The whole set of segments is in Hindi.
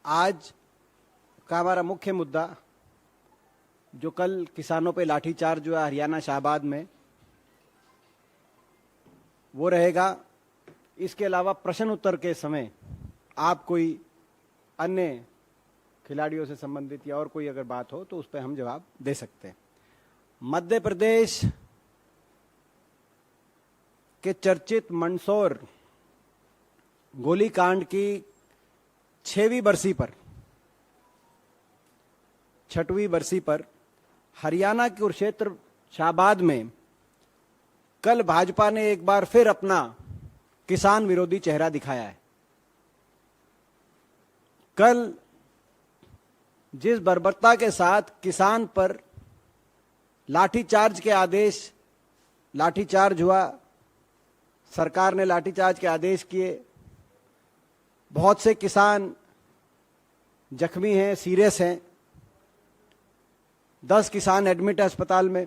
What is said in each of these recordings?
आज का हमारा मुख्य मुद्दा जो कल किसानों पे लाठीचार्ज हुआ हरियाणा शाहबाद में, वो रहेगा। इसके अलावा प्रश्न उत्तर के समय आप कोई अन्य खिलाड़ियों से संबंधित या और कोई अगर बात हो तो उस पर हम जवाब दे सकते हैं। मध्य प्रदेश के चर्चित मंदसौर गोलीकांड की 6वीं बरसी पर हरियाणा के कुरुक्षेत्र शाहबाद में कल भाजपा ने एक बार फिर अपना किसान विरोधी चेहरा दिखाया है। कल जिस बर्बरता के साथ किसान पर लाठीचार्ज हुआ, सरकार ने लाठीचार्ज के आदेश किए, बहुत से किसान जख्मी हैं, सीरियस हैं, 10 किसान एडमिट है अस्पताल में,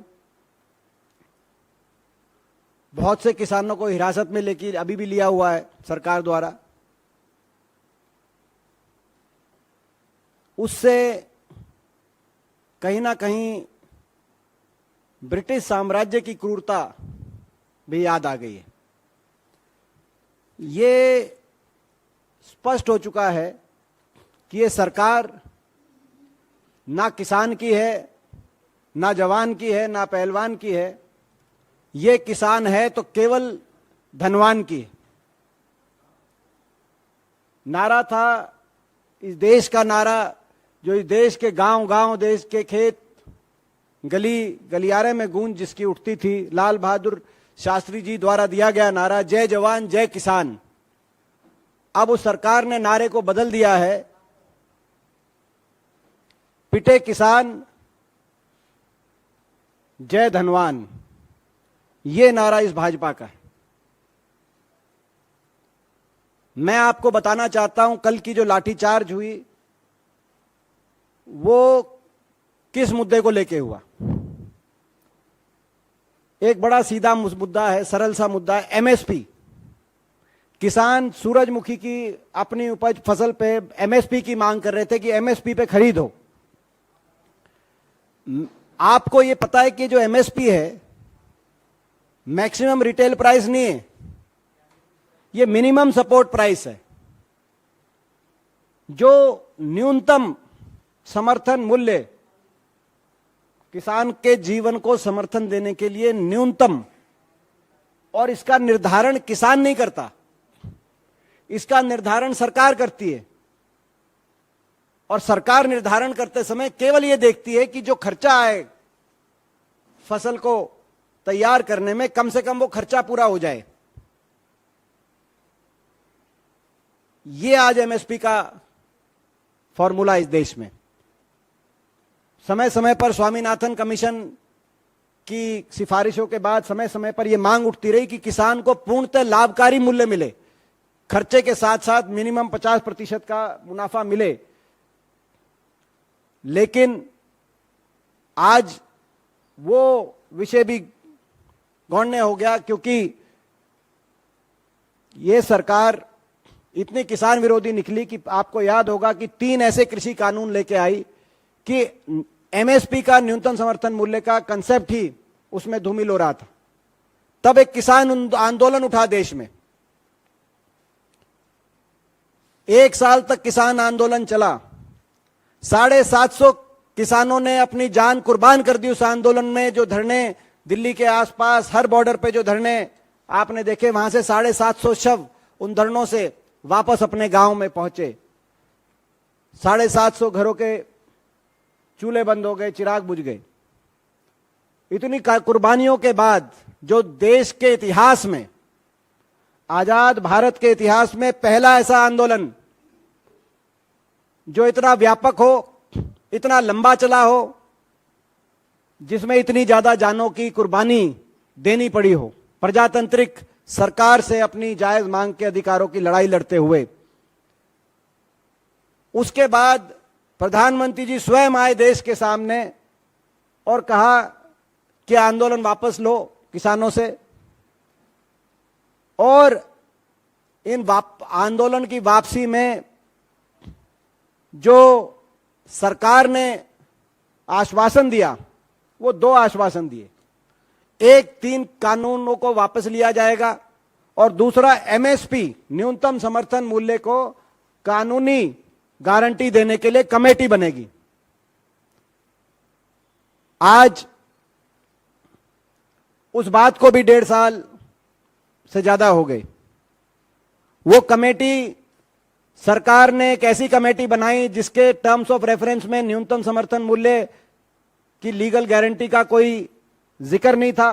बहुत से किसानों को हिरासत में लेकर अभी भी लिया हुआ है सरकार द्वारा। उससे कहीं ना कहीं ब्रिटिश साम्राज्य की क्रूरता भी याद आ गई है। ये स्पष्ट हो चुका है कि ये सरकार ना किसान की है, ना जवान की है, ना पहलवान की है। ये किसान है तो केवल धनवान की है। नारा था इस देश का नारा, जो इस देश के गांव-गांव, देश के खेत गली गलियारे में गूंज जिसकी उठती थी, लाल बहादुर शास्त्री जी द्वारा दिया गया नारा, जय जवान जय किसान। अब उस सरकार ने नारे को बदल दिया है, पिटे किसान जय धनवान। ये नारा इस भाजपा का है। मैं आपको बताना चाहता हूं कल की जो लाठीचार्ज हुई वो किस मुद्दे को लेके हुआ। एक बड़ा सीधा मुद्दा है, सरल सा मुद्दा है, एमएसपी। किसान सूरजमुखी की अपनी उपज फसल पे एमएसपी की मांग कर रहे थे कि एमएसपी पे खरीदो। आपको ये पता है कि जो एमएसपी है मैक्सिमम रिटेल प्राइस नहीं है, ये मिनिमम सपोर्ट प्राइस है। जो न्यूनतम समर्थन मूल्य किसान के जीवन को समर्थन देने के लिए न्यूनतम, और इसका निर्धारण किसान नहीं करता, इसका निर्धारण सरकार करती है। और सरकार निर्धारण करते समय केवल यह देखती है कि जो खर्चा आए फसल को तैयार करने में, कम से कम वो खर्चा पूरा हो जाए। ये आज एमएसपी का फॉर्मूला इस देश में। समय समय पर स्वामीनाथन कमीशन की सिफारिशों के बाद समय समय पर यह मांग उठती रही कि किसान को पूर्णतः लाभकारी मूल्य मिले, खर्चे के साथ साथ मिनिमम 50% का मुनाफा मिले। लेकिन आज वो विषय भी गौण्य हो गया, क्योंकि ये सरकार इतनी किसान विरोधी निकली कि आपको याद होगा कि 3 ऐसे कृषि कानून लेके आई कि एमएसपी का, न्यूनतम समर्थन मूल्य का कंसेप्ट ही उसमें धूमिल हो रहा था। तब एक किसान आंदोलन उठा देश में। 1 साल तक किसान आंदोलन चला। 750 किसानों ने अपनी जान कुर्बान कर दी उस आंदोलन में। जो धरने दिल्ली के आसपास हर बॉर्डर पे जो धरने आपने देखे, वहां से 750 शव उन धरनों से वापस अपने गांव में पहुंचे। 750 घरों के चूल्हे बंद हो गए, चिराग बुझ गए। इतनी कुर्बानियों के बाद जो देश के इतिहास में, आजाद भारत के इतिहास में पहला ऐसा आंदोलन जो इतना व्यापक हो, इतना लंबा चला हो, जिसमें इतनी ज्यादा जानों की कुर्बानी देनी पड़ी हो, प्रजातांत्रिक सरकार से अपनी जायज मांग के अधिकारों की लड़ाई लड़ते हुए। उसके बाद प्रधानमंत्री जी स्वयं आए देश के सामने और कहा कि आंदोलन वापस लो किसानों से, और इन आंदोलन की वापसी में जो सरकार ने आश्वासन दिया वो दो आश्वासन दिए। एक, 3 कानूनों को वापस लिया जाएगा और दूसरा एमएसपी न्यूनतम समर्थन मूल्य को कानूनी गारंटी देने के लिए कमेटी बनेगी। आज उस बात को भी 1.5 साल से ज्यादा हो गए। वो कमेटी, सरकार ने एक ऐसी कमेटी बनाई जिसके टर्म्स ऑफ रेफरेंस में न्यूनतम समर्थन मूल्य की लीगल गारंटी का कोई जिक्र नहीं था।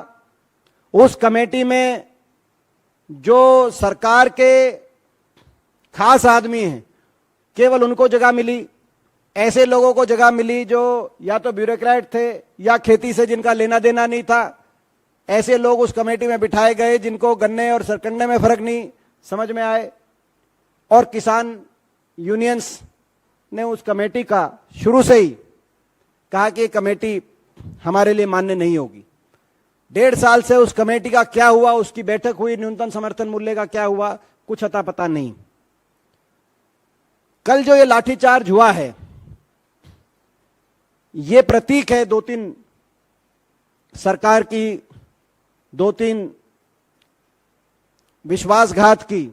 उस कमेटी में जो सरकार के खास आदमी हैं केवल उनको जगह मिली। ऐसे लोगों को जगह मिली जो या तो ब्यूरोक्रेट थे या खेती से जिनका लेना देना नहीं था। ऐसे लोग उस कमेटी में बिठाए गए जिनको गन्ने और सरकंडे में फर्क नहीं समझ में आए। और किसान यूनियंस ने उस कमेटी का शुरू से ही कहा कि कमेटी हमारे लिए मान्य नहीं होगी। 1.5 साल से उस कमेटी का क्या हुआ, उसकी बैठक हुई, न्यूनतम समर्थन मूल्य का क्या हुआ, कुछ अता पता नहीं। कल जो ये लाठीचार्ज हुआ है ये प्रतीक है 2-3 सरकार की 2-3 विश्वासघात की।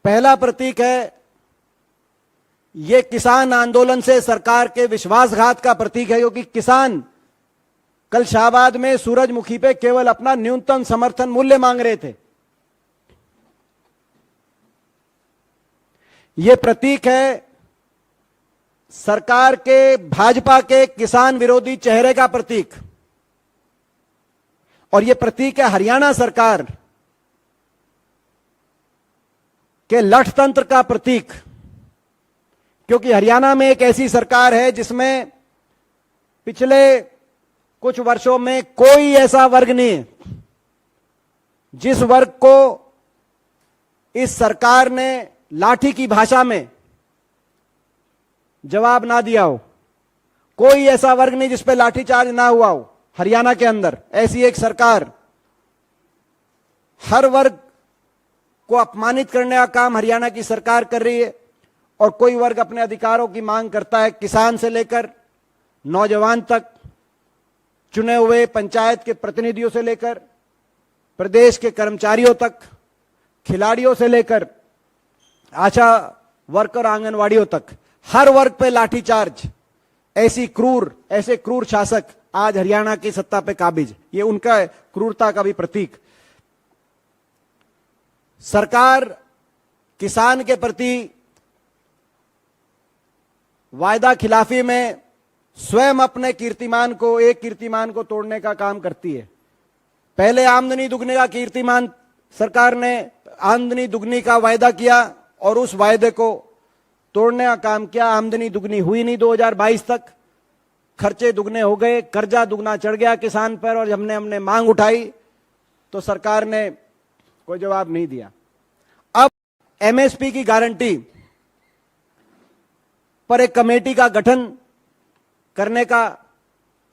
पहला प्रतीक है ये किसान आंदोलन से सरकार के विश्वासघात का प्रतीक है, क्योंकि किसान कल शाहबाद में सूरजमुखी पे केवल अपना न्यूनतम समर्थन मूल्य मांग रहे थे। यह प्रतीक है सरकार के, भाजपा के किसान विरोधी चेहरे का प्रतीक। और यह प्रतीक है हरियाणा सरकार के लठतंत्र का प्रतीक, क्योंकि हरियाणा में एक ऐसी सरकार है जिसमें पिछले कुछ वर्षों में कोई ऐसा वर्ग नहीं है जिस वर्ग को इस सरकार ने लाठी की भाषा में जवाब ना दिया हो। कोई ऐसा वर्ग नहीं जिस पे लाठीचार्ज ना हुआ हो। हरियाणा के अंदर ऐसी एक सरकार, हर वर्ग को अपमानित करने का काम हरियाणा की सरकार कर रही है। और कोई वर्ग अपने अधिकारों की मांग करता है, किसान से लेकर नौजवान तक, चुने हुए पंचायत के प्रतिनिधियों से लेकर प्रदेश के कर्मचारियों तक, खिलाड़ियों से लेकर आशा वर्कर, आंगनवाड़ियों तक, हर वर्ग पे लाठीचार्ज। ऐसे क्रूर शासक आज हरियाणा की सत्ता पे काबिज। ये उनका क्रूरता का भी प्रतीक। सरकार किसान के प्रति वायदा खिलाफी में स्वयं अपने कीर्तिमान को तोड़ने का काम करती है। पहले आमदनी दुगने का कीर्तिमान, सरकार ने आमदनी दुगनी का वायदा किया और उस वायदे को तोड़ने का काम किया। आमदनी दुगनी हुई नहीं 2022 तक, खर्चे दुगने हो गए, कर्जा दुगना चढ़ गया किसान पर। और हमने मांग उठाई तो सरकार ने कोई जवाब नहीं दिया। अब एमएसपी की गारंटी पर एक कमेटी का गठन करने का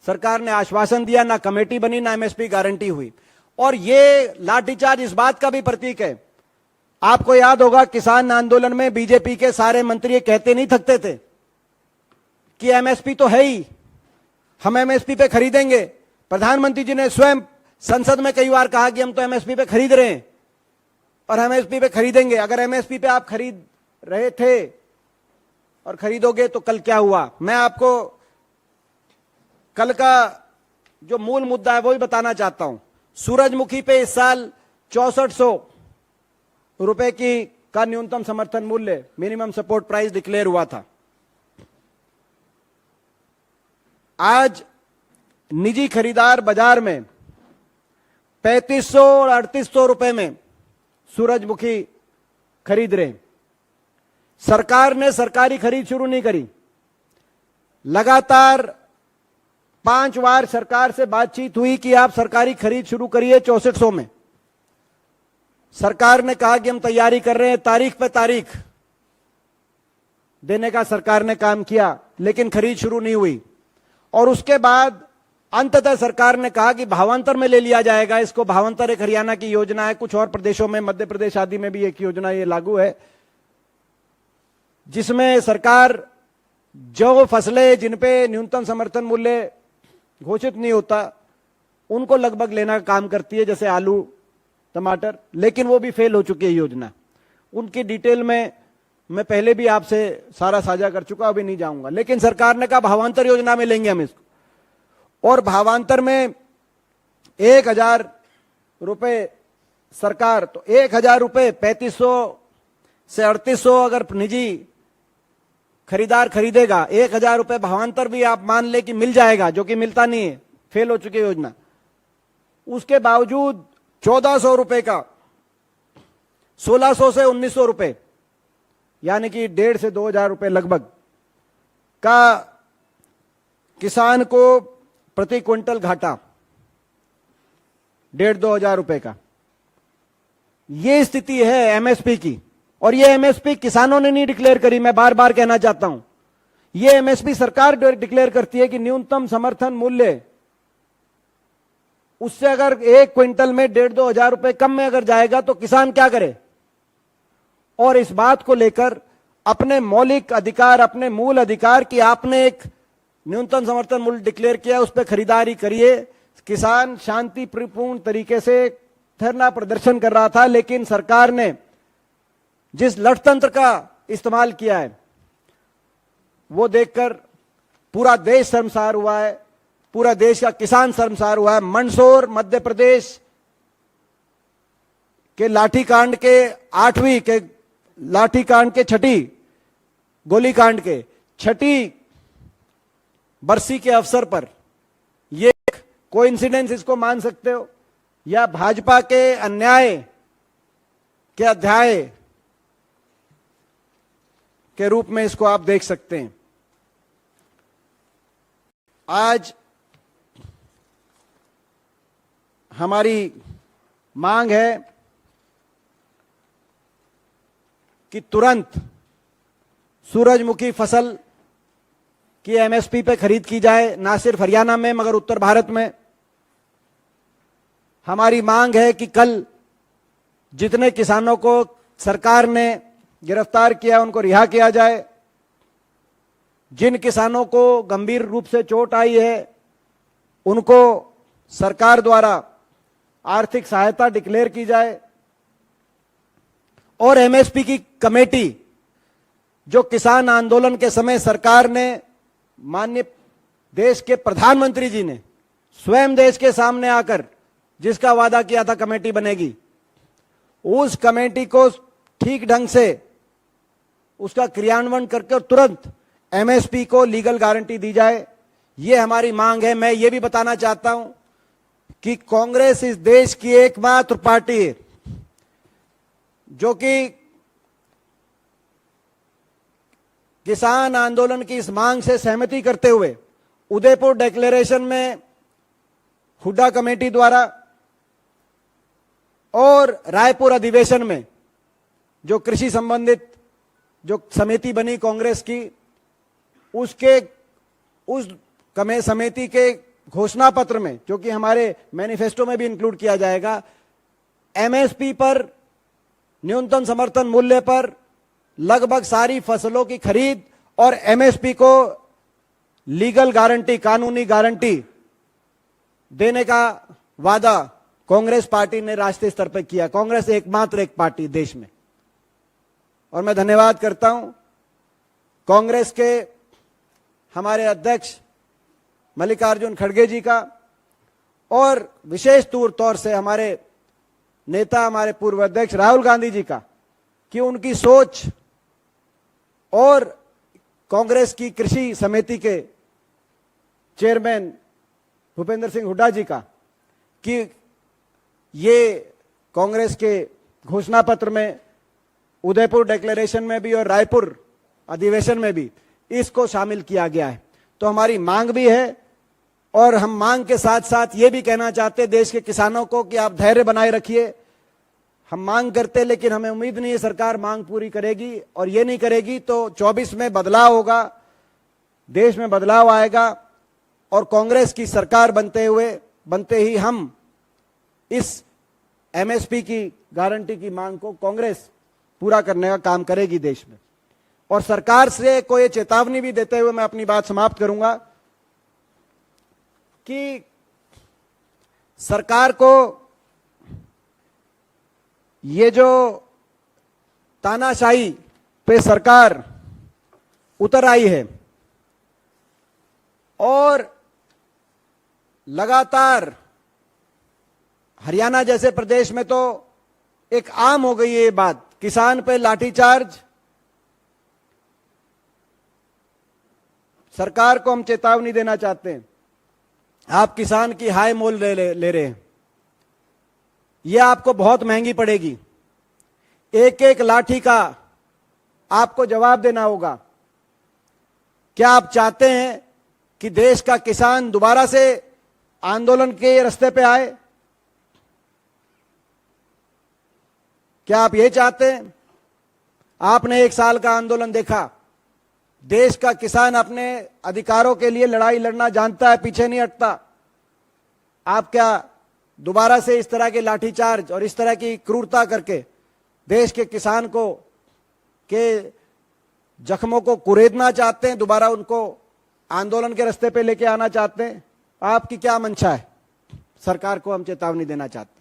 सरकार ने आश्वासन दिया, ना कमेटी बनी, ना एमएसपी गारंटी हुई। और ये लाठीचार्ज इस बात का भी प्रतीक है। आपको याद होगा किसान आंदोलन में बीजेपी के सारे मंत्री कहते नहीं थकते थे कि एमएसपी तो है ही, हम एमएसपी पे खरीदेंगे। प्रधानमंत्री जी ने स्वयं संसद में कई बार कहा कि हम तो एमएसपी पे खरीद रहे हैं और एमएसपी पे खरीदेंगे। अगर एमएसपी पे आप खरीद रहे थे और खरीदोगे तो कल क्या हुआ, मैं आपको कल का जो मूल मुद्दा है वो भी बताना चाहता हूं। सूरजमुखी पे इस साल 6400 रुपए का न्यूनतम समर्थन मूल्य, मिनिमम सपोर्ट प्राइस डिक्लेयर हुआ था। आज निजी खरीदार बाजार में 3500 और 3800 रुपए में सूरजमुखी खरीद रहे हैं। सरकार ने सरकारी खरीद शुरू नहीं करी। लगातार 5 बार सरकार से बातचीत हुई कि आप सरकारी खरीद शुरू करिए 6400 में। सरकार ने कहा कि हम तैयारी कर रहे हैं, तारीख पे तारीख देने का सरकार ने काम किया, लेकिन खरीद शुरू नहीं हुई। और उसके बाद अंततः सरकार ने कहा कि भावांतर में ले लिया जाएगा इसको। भावांतर एक हरियाणा की योजना है, कुछ और प्रदेशों में, मध्य प्रदेश आदि में भी एक योजना ये लागू है। जिसमें सरकार जो फसलें जिन पे न्यूनतम समर्थन मूल्य घोषित नहीं होता उनको लगभग लेना का काम करती है, जैसे आलू, टमाटर, लेकिन वो भी फेल हो चुकी है योजना। उनकी डिटेल में मैं पहले भी आपसे सारा साझा कर चुका, अभी नहीं जाऊंगा। लेकिन सरकार ने कहा भावांतर योजना में लेंगे हम इसको, और भावांतर में 1,000 रुपए सरकार, तो 1,000 रुपए 3500 से 3800 अगर निजी खरीदार खरीदेगा, 1,000 रुपए भावांतर भी आप मान ले कि मिल जाएगा, जो कि मिलता नहीं है, फेल हो चुकी योजना। उसके बावजूद 1,400 रुपए का 1,600 से 1,900 रुपए, यानी कि 1,500 से 2,000 रुपए लगभग का किसान को प्रति क्विंटल घाटा, 1,500-2,000 रुपए का। यह स्थिति है एमएसपी की, और यह एमएसपी किसानों ने नहीं डिक्लेयर करी। मैं बार बार कहना चाहता हूं, यह एमएसपी सरकार डिक्लेयर करती है कि न्यूनतम समर्थन मूल्य, उससे अगर एक क्विंटल में 1,500-2,000 रुपए कम में अगर जाएगा तो किसान क्या करे। और इस बात को लेकर अपने मौलिक अधिकार, अपने मूल अधिकार की आपने एक न्यूनतम समर्थन मूल्य डिक्लेयर किया, उस पर खरीदारी करिए। किसान शांतिपूर्ण तरीके से धरना प्रदर्शन कर रहा था, लेकिन सरकार ने जिस लठतंत्र का इस्तेमाल किया है वो देखकर पूरा देश शर्मसार हुआ है, पूरा देश का किसान शर्मसार हुआ है। मंदसौर मध्य प्रदेश के लाठीकांड के 8वीं के लाठीकांड के 6ठी गोलीकांड के 6ठी बरसी के अवसर पर, यह कोइंसिडेंस इसको मान सकते हो, या भाजपा के अन्याय के अध्याय के रूप में इसको आप देख सकते हैं। आज हमारी मांग है कि तुरंत सूरजमुखी फसल की एमएसपी पे खरीद की जाए, ना सिर्फ हरियाणा में मगर उत्तर भारत में। हमारी मांग है कि कल जितने किसानों को सरकार ने गिरफ्तार किया उनको रिहा किया जाए। जिन किसानों को गंभीर रूप से चोट आई है उनको सरकार द्वारा आर्थिक सहायता डिक्लेयर की जाए, और एमएसपी की कमेटी जो किसान आंदोलन के समय सरकार ने, माननीय देश के प्रधानमंत्री जी ने स्वयं देश के सामने आकर जिसका वादा किया था कमेटी बनेगी, उस कमेटी को ठीक ढंग से उसका क्रियान्वयन करके तुरंत एमएसपी को लीगल गारंटी दी जाए। यह हमारी मांग है। मैं ये भी बताना चाहता हूं कि कांग्रेस इस देश की एकमात्र पार्टी है जो कि किसान आंदोलन की इस मांग से सहमति करते हुए उदयपुर डिक्लेरेशन में हुड्डा कमेटी द्वारा और रायपुर अधिवेशन में जो कृषि संबंधित जो समिति बनी कांग्रेस की, उस समिति के घोषणा पत्र में, जो कि हमारे मैनिफेस्टो में भी इंक्लूड किया जाएगा, एमएसपी पर, न्यूनतम समर्थन मूल्य पर लगभग सारी फसलों की खरीद और एमएसपी को लीगल गारंटी, कानूनी गारंटी देने का वादा कांग्रेस पार्टी ने राष्ट्रीय स्तर पर किया। कांग्रेस एकमात्र एक पार्टी देश में, और मैं धन्यवाद करता हूं कांग्रेस के हमारे अध्यक्ष मल्लिकार्जुन खड़गे जी का, और विशेष तौर से हमारे नेता, हमारे पूर्व अध्यक्ष राहुल गांधी जी का, कि उनकी सोच, और कांग्रेस की कृषि समिति के चेयरमैन भूपेंद्र सिंह हुड्डा जी का, कि ये कांग्रेस के घोषणा पत्र में, उदयपुर डिक्लेरेशन में भी और रायपुर अधिवेशन में भी इसको शामिल किया गया है। तो हमारी मांग भी है, और हम मांग के साथ साथ ये भी कहना चाहते हैं देश के किसानों को कि आप धैर्य बनाए रखिए। हम मांग करते, लेकिन हमें उम्मीद नहीं है सरकार मांग पूरी करेगी, और ये नहीं करेगी तो 24 में बदलाव होगा, देश में बदलाव आएगा, और कांग्रेस की सरकार बनते ही हम इस एमएसपी की गारंटी की मांग को कांग्रेस पूरा करने का काम करेगी देश में। और सरकार से को ये चेतावनी भी देते हुए मैं अपनी बात समाप्त करूंगा कि सरकार को ये जो तानाशाही पे सरकार उतर आई है और लगातार हरियाणा जैसे प्रदेश में तो एक आम हो गई है ये बात, किसान पे लाठीचार्ज। सरकार को हम चेतावनी देना चाहते हैं, आप किसान की हाय मोल ले रहे हैं, यह आपको बहुत महंगी पड़ेगी। एक एक लाठी का आपको जवाब देना होगा। क्या आप चाहते हैं कि देश का किसान दोबारा से आंदोलन के रास्ते पे आए? क्या आप ये चाहते हैं? आपने 1 साल का आंदोलन देखा, देश का किसान अपने अधिकारों के लिए लड़ाई लड़ना जानता है, पीछे नहीं हटता। आप क्या दोबारा से इस तरह के लाठीचार्ज और इस तरह की क्रूरता करके देश के किसान को के जख्मों को कुरेदना चाहते हैं, दोबारा उनको आंदोलन के रास्ते पे लेके आना चाहते हैं? आपकी क्या मंशा है? सरकार को हम चेतावनी देना चाहते हैं।